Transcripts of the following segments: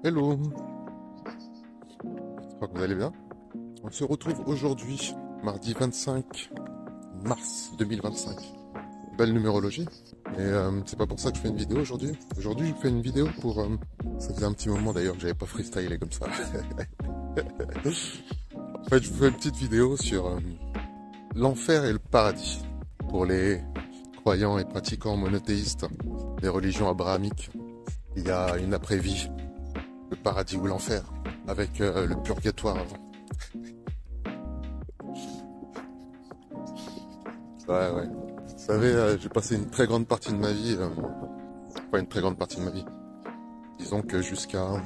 Hello, j'espère que vous allez bien. On se retrouve aujourd'hui, mardi 25 mars 2025. Belle numérologie. Et c'est pas pour ça que je fais une vidéo aujourd'hui. Aujourd'hui, je fais une vidéo pour... ça faisait un petit moment d'ailleurs que j'avais pas freestylé comme ça. En fait, je vous fais une petite vidéo sur l'enfer et le paradis. Pour les croyants et pratiquants monothéistes des religions abrahamiques, il y a une après-vie, le paradis ou l'enfer, avec le purgatoire avant. Ouais. Vous savez, j'ai passé une très grande partie de ma vie, pas une très grande partie de ma vie. Disons que jusqu'à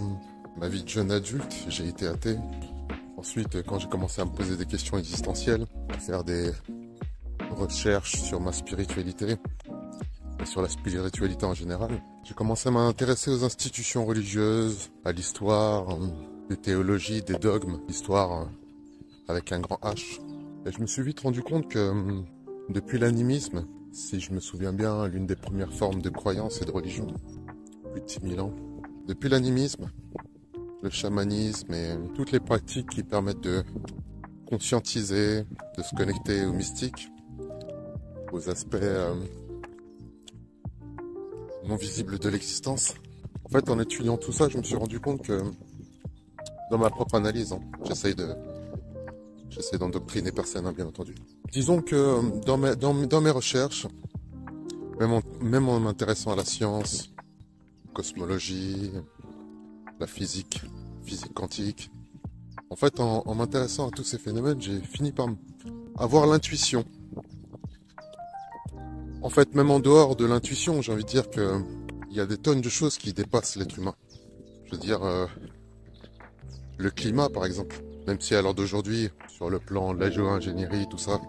ma vie de jeune adulte, j'ai été athée. Ensuite, quand j'ai commencé à me poser des questions existentielles, à faire des recherches sur ma spiritualité et sur la spiritualité en général, j'ai commencé à m'intéresser aux institutions religieuses, à l'histoire, des théologies, des dogmes, l'histoire avec un grand H. Et je me suis vite rendu compte que depuis l'animisme, si je me souviens bien, l'une des premières formes de croyance et de religion, plus de 10 000 ans, depuis l'animisme, le chamanisme et toutes les pratiques qui permettent de conscientiser, de se connecter au mystique, aux aspects non visibles de l'existence. En fait, en étudiant tout ça, je me suis rendu compte que, dans ma propre analyse, j'essaie d'endoctriner personne, bien entendu. Disons que dans mes recherches, même en m'intéressant à la science, cosmologie, la physique quantique, en fait, en m'intéressant à tous ces phénomènes, j'ai fini par avoir l'intuition. En fait, même en dehors de l'intuition, j'ai envie de dire que il y a des tonnes de choses qui dépassent l'être humain. Je veux dire, le climat, par exemple. Même si à l'heure d'aujourd'hui, sur le plan de la géo-ingénierie, tout ça,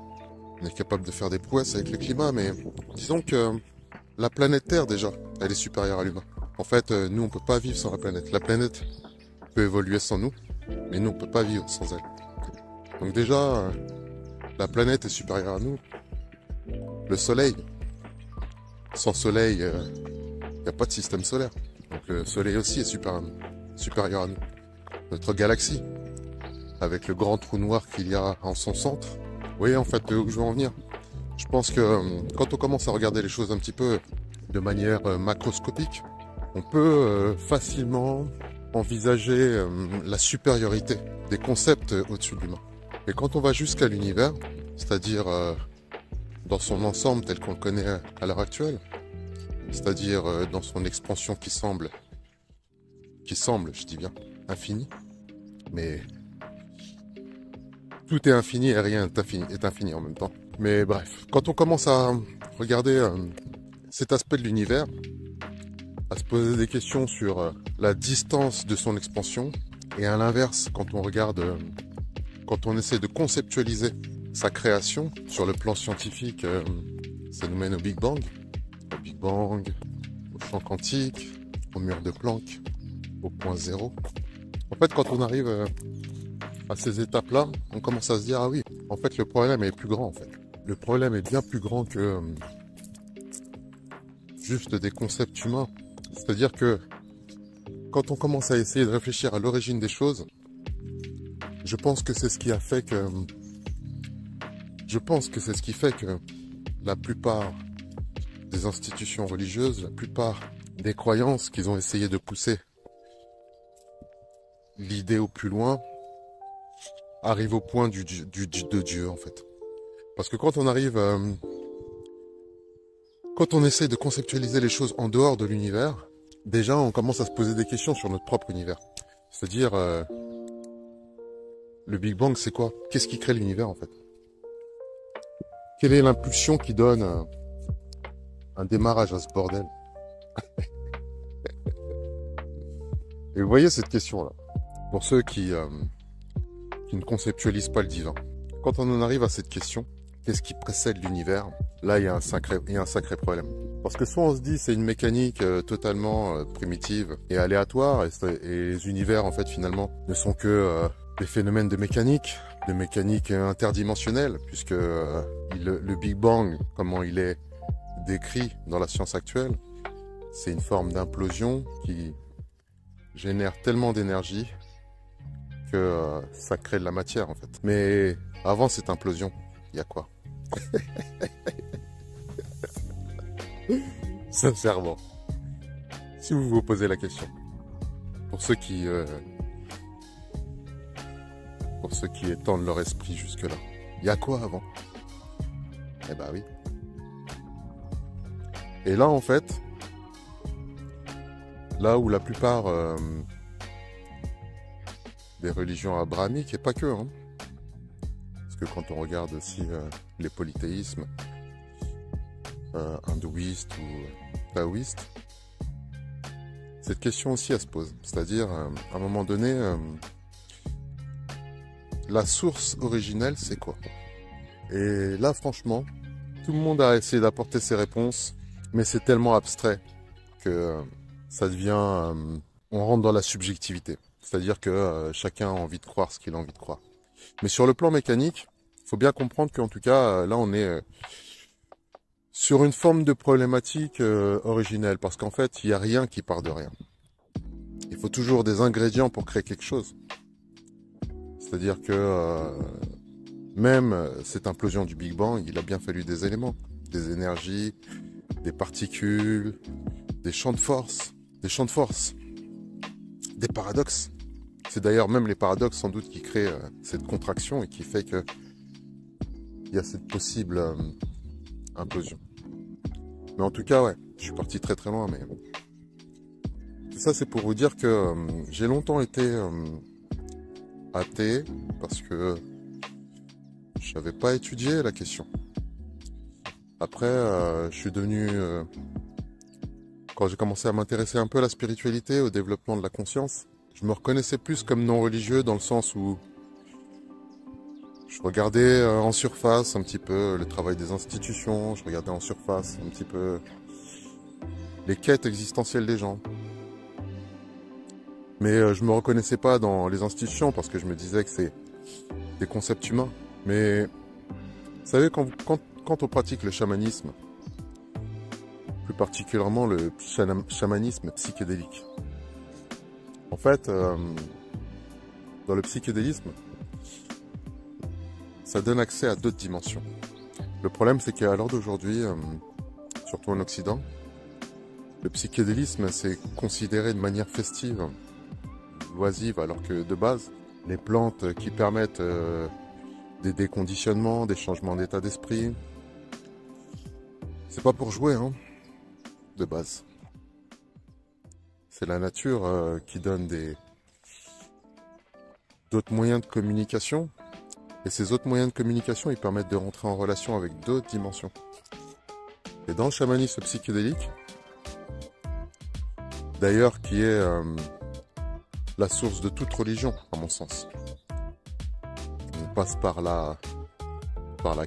on est capable de faire des prouesses avec le climat, mais disons que la planète Terre, déjà, elle est supérieure à l'humain. En fait, nous, on peut pas vivre sans la planète. La planète peut évoluer sans nous, mais nous, on peut pas vivre sans elle. Donc déjà, la planète est supérieure à nous. Le soleil, sans soleil, il n'y a pas de système solaire. Donc le soleil aussi est supérieur à nous. Notre galaxie, avec le grand trou noir qu'il y a en son centre. Vous voyez en fait où je veux en venir. Je pense que quand on commence à regarder les choses un petit peu de manière macroscopique, on peut facilement envisager la supériorité des concepts au-dessus de l'humain. Et quand on va jusqu'à l'univers, c'est-à-dire dans son ensemble tel qu'on le connaît à l'heure actuelle, c'est-à-dire dans son expansion qui semble, je dis bien, infinie, mais tout est infini et rien est infini en même temps. Mais bref, quand on commence à regarder cet aspect de l'univers, à se poser des questions sur la distance de son expansion, et à l'inverse, quand on regarde, quand on essaie de conceptualiser sa création sur le plan scientifique, ça nous mène au Big Bang, au champ quantique, au mur de Planck, au point zéro. En fait, quand on arrive à ces étapes-là, on commence à se dire, ah oui, en fait, le problème est plus grand, en fait. Le problème est bien plus grand que juste des concepts humains. C'est-à-dire que quand on commence à essayer de réfléchir à l'origine des choses, je pense que c'est ce qui fait que la plupart des institutions religieuses, la plupart des croyances qu'ils ont essayé de pousser l'idée au plus loin, arrivent au point de Dieu, en fait. Parce que quand on essaie de conceptualiser les choses en dehors de l'univers, déjà on commence à se poser des questions sur notre propre univers. C'est-à-dire, le Big Bang, c'est quoi? Qu'est-ce qui crée l'univers, en fait? Quelle est l'impulsion qui donne un démarrage à ce bordel? Et vous voyez cette question-là, pour ceux qui ne conceptualisent pas le divin. Quand on en arrive à cette question, qu'est-ce qui précède l'univers? Là, il y a un sacré problème. Parce que soit on se dit c'est une mécanique totalement primitive et aléatoire, et les univers, en fait, finalement, ne sont que des phénomènes de mécanique interdimensionnelle, puisque le Big Bang, comment il est décrit dans la science actuelle, c'est une forme d'implosion qui génère tellement d'énergie que ça crée de la matière en fait. Mais avant cette implosion, il y a quoi? Sincèrement, si vous vous posez la question, pour ceux qui étendent leur esprit jusque-là, il y a quoi avant? Eh ben oui. Et là en fait, là où la plupart des religions abrahamiques, et pas que, hein, parce que quand on regarde aussi les polythéismes, hindouistes ou taoïstes, cette question aussi elle se pose. C'est-à-dire, à un moment donné, la source originelle, c'est quoi? Et là, franchement, tout le monde a essayé d'apporter ses réponses, mais c'est tellement abstrait que ça devient... on rentre dans la subjectivité. C'est-à-dire que chacun a envie de croire ce qu'il a envie de croire. Mais sur le plan mécanique, il faut bien comprendre qu'en tout cas, là, on est sur une forme de problématique originelle. Parce qu'en fait, il n'y a rien qui part de rien. Il faut toujours des ingrédients pour créer quelque chose. C'est-à-dire que même cette implosion du Big Bang, il a bien fallu des éléments. Des énergies, des particules, des champs de force. Des paradoxes. C'est d'ailleurs même les paradoxes sans doute qui créent cette contraction et qui fait que il y a cette possible implosion. Mais en tout cas, ouais, je suis parti très très loin, mais tout ça c'est pour vous dire que j'ai longtemps été athée parce que je n'avais pas étudié la question. Après, je suis devenu quand j'ai commencé à m'intéresser un peu à la spiritualité, au développement de la conscience, je me reconnaissais plus comme non religieux dans le sens où je regardais en surface un petit peu le travail des institutions, je regardais en surface un petit peu les quêtes existentielles des gens. Mais je me reconnaissais pas dans les institutions parce que je me disais que c'est des concepts humains. Mais vous savez, quand on pratique le chamanisme, plus particulièrement le chamanisme psychédélique, en fait, dans le psychédélisme, ça donne accès à d'autres dimensions. Le problème, c'est qu'à l'heure d'aujourd'hui, surtout en Occident, le psychédélisme, c'est considéré de manière festive, loisive, alors que de base, les plantes qui permettent des déconditionnements, des changements d'état d'esprit, c'est pas pour jouer, hein, de base. C'est la nature qui donne d'autres moyens de communication. Et ces autres moyens de communication, ils permettent de rentrer en relation avec d'autres dimensions. Et dans le chamanisme psychédélique, d'ailleurs qui est la source de toute religion, à mon sens. On passe par la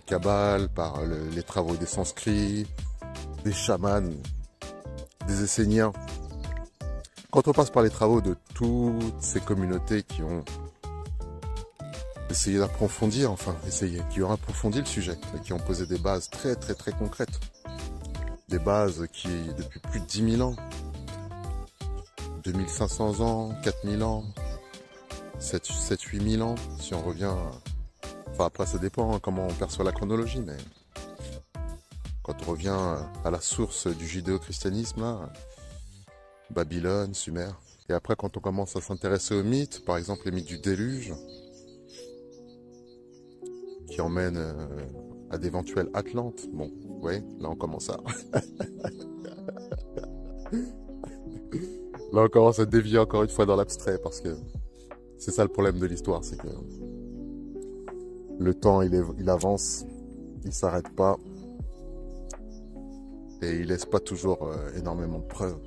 Kabbale, par les travaux des sanscrits, des chamans, des esséniens. Quand on passe par les travaux de toutes ces communautés qui ont essayé d'approfondir, qui ont approfondi le sujet, et qui ont posé des bases très très très concrètes. Des bases qui, depuis plus de 10 000 ans, 2500 ans, 4000 ans, 7-8 000 ans, si on revient... Enfin après ça dépend comment on perçoit la chronologie, mais quand on revient à la source du judéo-christianisme, là, Babylone, Sumer, et après quand on commence à s'intéresser aux mythes, par exemple les mythes du déluge, qui emmènent à d'éventuelles Atlantes, bon, ouais, là on commence à... Là on commence à dévier encore une fois dans l'abstrait, parce que c'est ça le problème de l'histoire, c'est que le temps il avance, il s'arrête pas, et il laisse pas toujours énormément de preuves.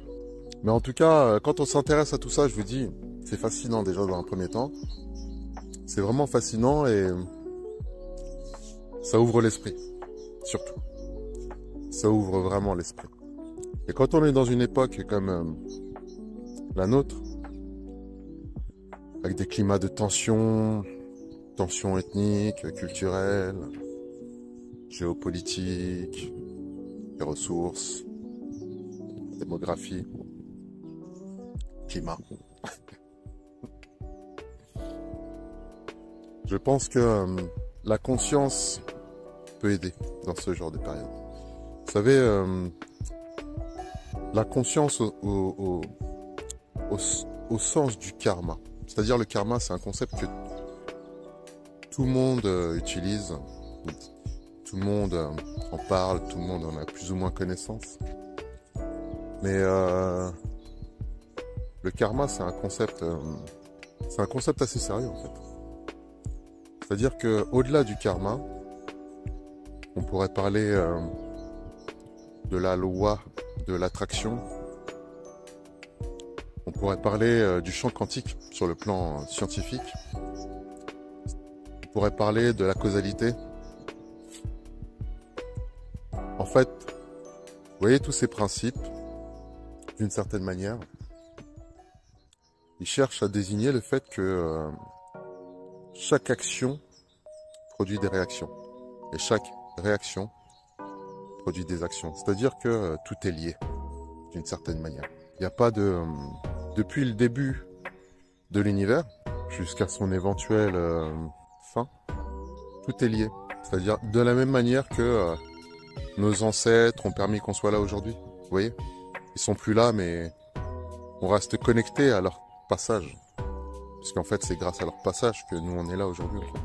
Mais en tout cas, quand on s'intéresse à tout ça, je vous dis, c'est fascinant déjà dans un premier temps. C'est vraiment fascinant et ça ouvre l'esprit, surtout. Ça ouvre vraiment l'esprit. Et quand on est dans une époque comme la nôtre, avec des climats de tension ethniques, culturelles, géopolitiques, les ressources, démographie, climat. Je pense que la conscience peut aider dans ce genre de période. Vous savez, la conscience au sens du karma. C'est-à-dire le karma, c'est un concept que tout le monde utilise, tout le monde en parle, tout le monde en a plus ou moins connaissance. Mais le karma, c'est un concept assez sérieux en fait. C'est-à-dire que au-delà du karma, on pourrait parler de la loi de l'attraction. On pourrait parler du champ quantique sur le plan scientifique. On pourrait parler de la causalité. En fait, vous voyez tous ces principes, d'une certaine manière, ils cherchent à désigner le fait que chaque action produit des réactions. Et chaque réaction produit des actions. C'est-à-dire que tout est lié, d'une certaine manière. Il n'y a pas de... Depuis le début de l'univers, jusqu'à son éventuelle fin, tout est lié. C'est-à-dire de la même manière que nos ancêtres ont permis qu'on soit là aujourd'hui. Vous voyez? Ils sont plus là, mais on reste connecté à leur passage. Parce qu'en fait, c'est grâce à leur passage que nous, on est là aujourd'hui. En fait.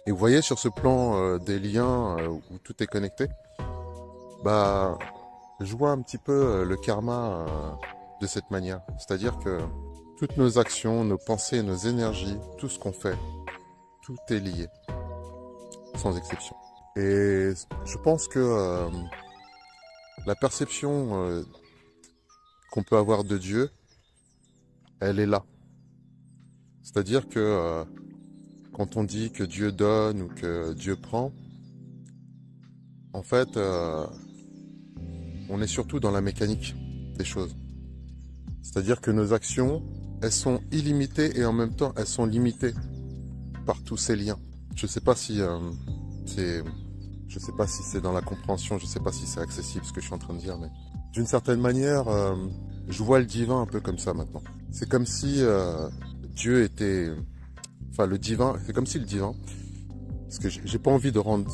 Et vous voyez, sur ce plan des liens où tout est connecté, bah, je vois un petit peu le karma de cette manière. C'est-à-dire que toutes nos actions, nos pensées, nos énergies, tout ce qu'on fait, tout est lié, sans exception. Et je pense que la perception qu'on peut avoir de Dieu, elle est là. C'est-à-dire que quand on dit que Dieu donne ou que Dieu prend, en fait, on est surtout dans la mécanique des choses. C'est-à-dire que nos actions, elles sont illimitées et en même temps, elles sont limitées par tous ces liens. Je sais pas si c'est dans la compréhension, je sais pas si c'est accessible ce que je suis en train de dire, mais d'une certaine manière, je vois le divin un peu comme ça maintenant. C'est comme si Dieu était, enfin le divin, c'est comme si le divin, parce que j'ai pas envie de rendre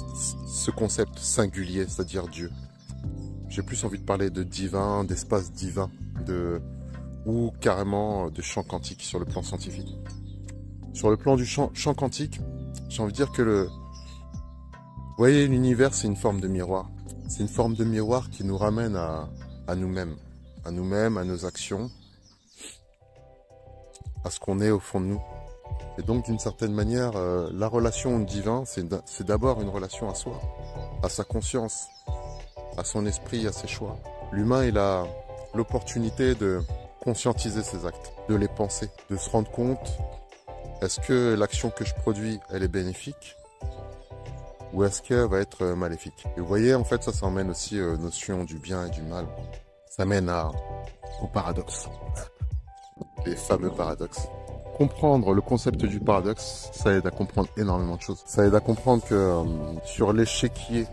ce concept singulier, c'est-à-dire Dieu. J'ai plus envie de parler de divin, d'espace divin, ou carrément de champ quantique sur le plan scientifique. Sur le plan du champ quantique, j'ai envie de dire que vous voyez, l'univers, c'est une forme de miroir. C'est une forme de miroir qui nous ramène à nous-mêmes, à nos actions, à ce qu'on est au fond de nous. Et donc, d'une certaine manière, la relation au divin, c'est d'abord une relation à soi, à sa conscience, à son esprit, à ses choix. L'humain, il a l'opportunité de conscientiser ses actes, de les penser, de se rendre compte, est-ce que l'action que je produis, elle est bénéfique ou est-ce qu'elle va être maléfique? Et vous voyez, en fait, ça emmène aussi notion du bien et du mal. Ça mène au paradoxe. Les fameux paradoxes. Comprendre le concept du paradoxe, ça aide à comprendre énormément de choses. Ça aide à comprendre que sur l'échiquier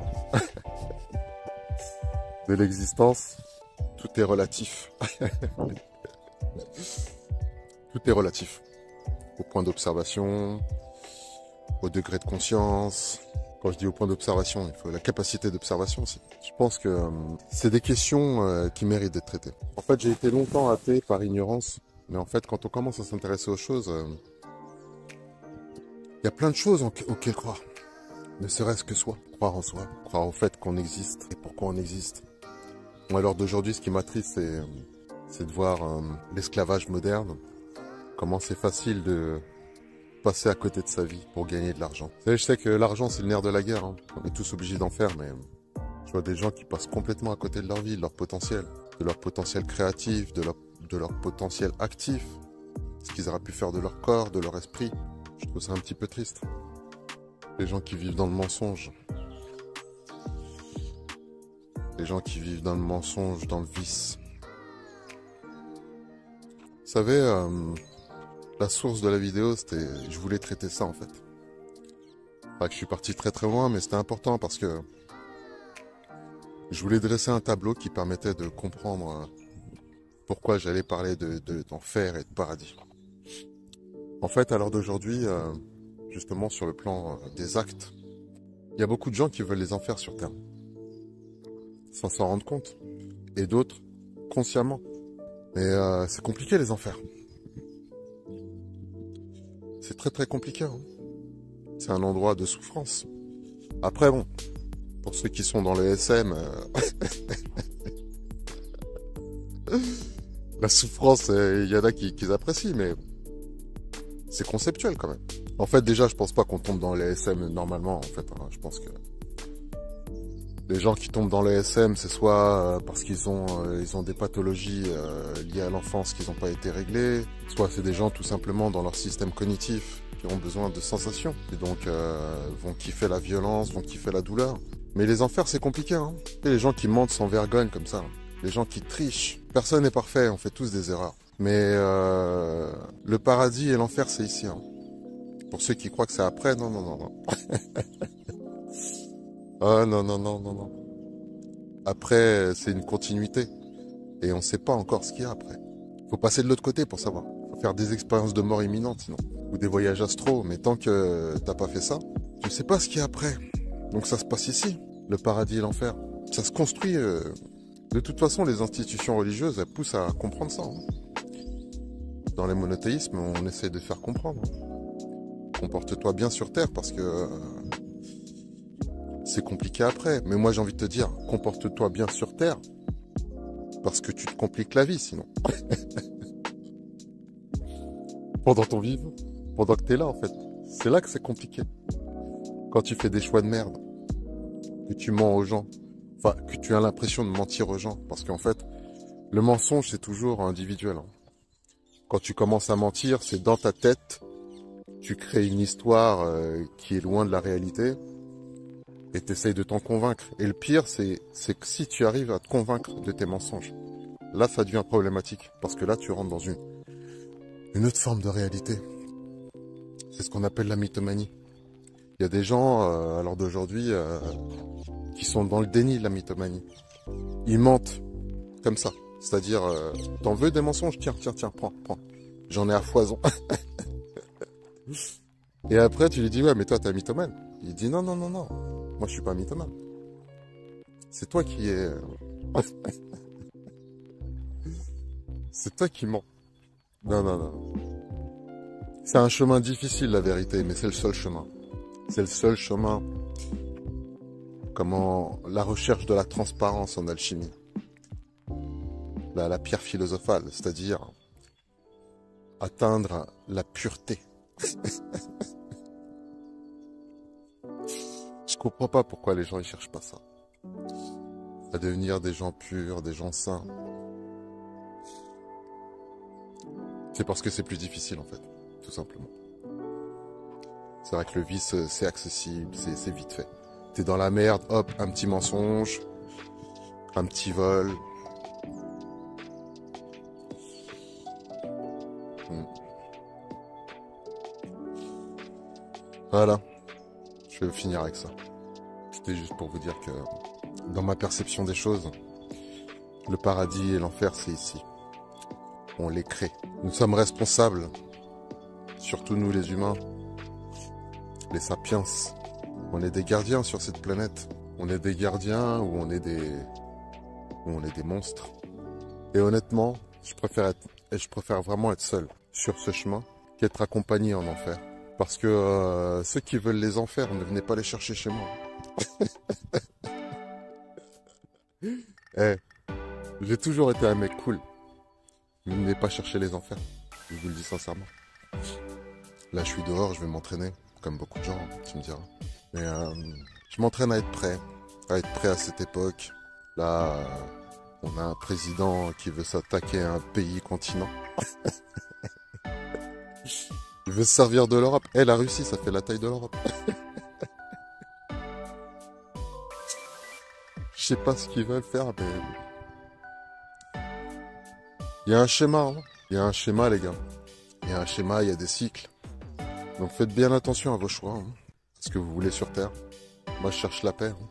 de l'existence, tout est relatif. Tout est relatif. Au point d'observation, au degré de conscience. Quand je dis au point d'observation, il faut la capacité d'observation aussi. Je pense que c'est des questions qui méritent d'être traitées. En fait, j'ai été longtemps athée par ignorance. Mais en fait, quand on commence à s'intéresser aux choses, il y a plein de choses auxquelles croire. Ne serait-ce que soi. Croire en soi. Croire au fait qu'on existe et pourquoi on existe. Moi, à l'heure d'aujourd'hui, ce qui m'attriste, c'est de voir l'esclavage moderne. Comment c'est facile de passer à côté de sa vie pour gagner de l'argent. Vous savez, je sais que l'argent, c'est le nerf de la guerre. Hein. On est tous obligés d'en faire, mais je vois des gens qui passent complètement à côté de leur vie, de leur potentiel créatif, de leur potentiel actif, ce qu'ils auraient pu faire de leur corps, de leur esprit. Je trouve ça un petit peu triste. Les gens qui vivent dans le mensonge. Les gens qui vivent dans le mensonge, dans le vice. Vous savez, la source de la vidéo, c'était... Je voulais traiter ça, en fait. Enfin, je suis parti très très loin, mais c'était important parce que je voulais dresser un tableau qui permettait de comprendre pourquoi j'allais parler d'enfer et de paradis. En fait, à l'heure d'aujourd'hui, justement sur le plan des actes, il y a beaucoup de gens qui veulent les enfers sur Terre, sans s'en rendre compte, et d'autres consciemment. Mais c'est compliqué les enfers. C'est très très compliqué. Hein. C'est un endroit de souffrance. Après bon, pour ceux qui sont dans le SM, la souffrance, il y en a qui apprécient, mais c'est conceptuel quand même. En fait, déjà, je pense pas qu'on tombe dans les SM normalement. En fait, hein. Je pense que les gens qui tombent dans les SM, c'est soit parce qu'ils ont des pathologies liées à l'enfance qui n'ont pas été réglées, soit c'est des gens tout simplement dans leur système cognitif qui ont besoin de sensations et donc vont kiffer la violence, vont kiffer la douleur. Mais les enfers, c'est compliqué. Hein. Et les gens qui mentent sans vergogne comme ça, les gens qui trichent. Personne n'est parfait, on fait tous des erreurs. Mais le paradis et l'enfer, c'est ici. Hein. Pour ceux qui croient que c'est après, non, non, non, non. Ah non, non, non, non, non. Après, c'est une continuité. Et on ne sait pas encore ce qu'il y a après. Faut passer de l'autre côté pour savoir. Faut faire des expériences de mort imminente sinon. Ou des voyages astraux. Mais tant que t'as pas fait ça, tu sais pas ce qu'il y a après. Donc ça se passe ici. Le paradis et l'enfer. Ça se construit. De toute façon, les institutions religieuses, elles poussent à comprendre ça. Hein. Dans les monothéismes, on essaie de faire comprendre. Comporte-toi bien sur Terre parce que c'est compliqué après. Mais moi, j'ai envie de te dire, comporte-toi bien sur Terre parce que tu te compliques la vie sinon. Pendant ton vivre, pendant que t'es là en fait. C'est là que c'est compliqué. Quand tu fais des choix de merde, que tu mens aux gens, enfin, que tu as l'impression de mentir aux gens. Parce qu'en fait, le mensonge, c'est toujours individuel. Hein. Quand tu commences à mentir, c'est dans ta tête. Tu crées une histoire qui est loin de la réalité et tu essayes de t'en convaincre. Et le pire, c'est que si tu arrives à te convaincre de tes mensonges, là, ça devient problématique. Parce que là, tu rentres dans une autre forme de réalité. C'est ce qu'on appelle la mythomanie. Il y a des gens, à l'heure d'aujourd'hui, qui sont dans le déni de la mythomanie. Ils mentent comme ça. C'est-à-dire, t'en veux des mensonges? Tiens, tiens, tiens, prends. J'en ai à foison. Et après, tu lui dis, ouais, mais toi, t'es un mythomane. Il dit, non, non, non, non. Moi, je suis pas un mythomane. C'est toi qui es... c'est toi qui mens. Non, non, non. C'est un chemin difficile, la vérité, mais c'est le seul chemin. C'est le seul chemin. Comment la recherche de la transparence en alchimie. La pierre philosophale, c'est-à-dire atteindre la pureté. Je comprends pas pourquoi les gens ils cherchent pas ça. À devenir des gens purs, des gens saints. C'est parce que c'est plus difficile en fait, tout simplement. C'est vrai que le vice c'est accessible, c'est vite fait. T'es dans la merde, hop, un petit mensonge, un petit vol. Voilà, je vais finir avec ça. C'était juste pour vous dire que dans ma perception des choses, le paradis et l'enfer c'est ici. On les crée. Nous sommes responsables, surtout nous les humains, les sapiens. On est des gardiens sur cette planète. On est des gardiens ou on est des monstres. Et honnêtement, je préfère vraiment être seul sur ce chemin qu'être accompagné en enfer. Parce que ceux qui veulent les enfers, ne venez pas les chercher chez moi. J'ai toujours été un mec cool. Ne venez pas chercher les enfers. Je vous le dis sincèrement. Là, je suis dehors, je vais m'entraîner. Comme beaucoup de gens, tu me diras. Mais je m'entraîne à être prêt. À être prêt à cette époque. Là, on a un président qui veut s'attaquer à un pays continent. Il veut se servir de l'Europe. La Russie, ça fait la taille de l'Europe. Je sais pas ce qu'ils veulent faire, mais... Il y a un schéma, hein. Il y a un schéma, les gars. Il y a un schéma, il y a des cycles. Donc faites bien attention à vos choix. Hein. Ce que vous voulez sur Terre. Moi, je cherche la paix. Hein.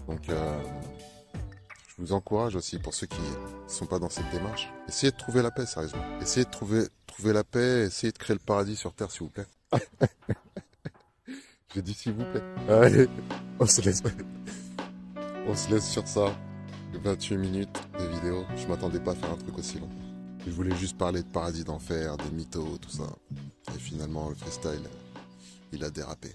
Donc, je je vous encourage aussi, pour ceux qui ne sont pas dans cette démarche, essayez de trouver la paix, sérieusement. Essayez de trouver la paix, essayez de créer le paradis sur Terre, s'il vous plaît. J'ai dit s'il vous plaît. Allez, on se laisse sur ça. 28 minutes de vidéo. Je m'attendais pas à faire un truc aussi long. Je voulais juste parler de paradis d'enfer, des mythos, tout ça. Et finalement, le freestyle, il a dérapé.